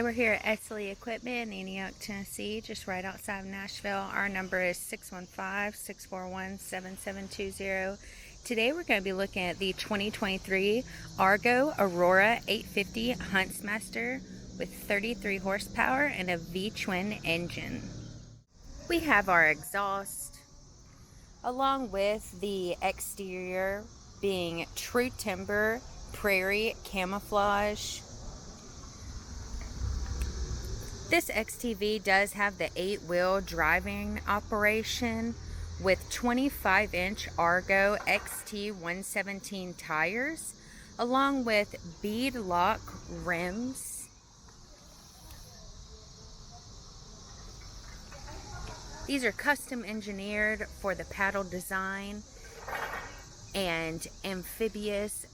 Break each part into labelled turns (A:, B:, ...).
A: Hi, we're here at Esley Equipment in Antioch, Tennessee, just right outside of Nashville. Our number is 615-641-7720. Today we're going to be looking at the 2023 Argo Aurora 850 Huntsmaster with 33 horsepower and a V-Twin engine. We have our exhaust, along with the exterior being TrueTimber Prairie camouflage. This XTV does have the 8-wheel driving operation with 25-inch Argo XT117 tires, along with Beadlock rims. These are custom engineered for the paddle design and amphibious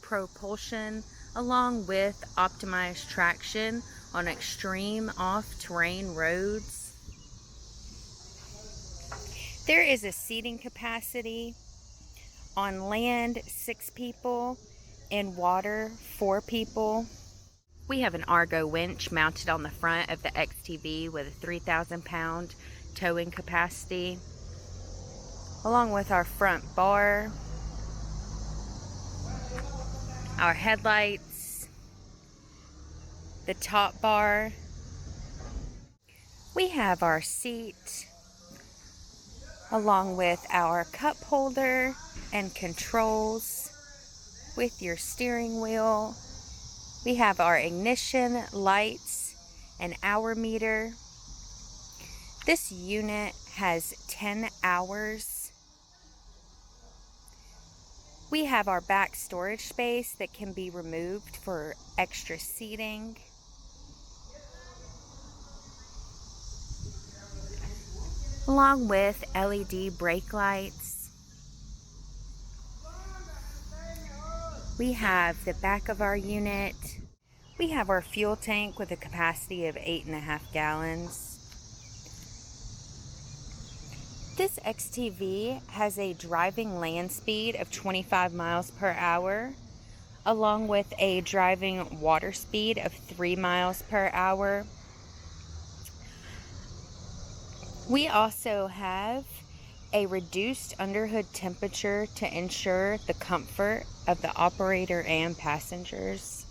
A: propulsion, along with optimized traction on extreme off-terrain roads. There is a seating capacity on land 6 people, in water 4 people. We have an Argo winch mounted on the front of the XTV with a 3,000-pound towing capacity, along with our front bar, our headlights, the top bar. We have our seat, along with our cup holder and controls with your steering wheel. We have our ignition lights and hour meter. This unit has 10 hours. We have our back storage space that can be removed for extra seating. Along with LED brake lights. We have the back of our unit. We have our fuel tank with a capacity of 8.5 gallons. This XTV has a driving land speed of 25 miles per hour, along with a driving water speed of 3 miles per hour. We also have a reduced underhood temperature to ensure the comfort of the operator and passengers.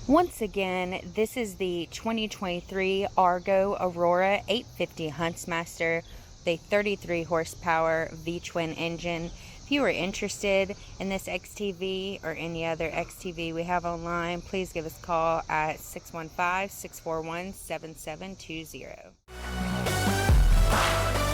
A: Once again, this is the 2023 Argo Aurora 850 Huntsmaster with a 33 horsepower V-Twin engine. If you are interested in this XTV or any other XTV we have online, please give us a call at 615-641-7720.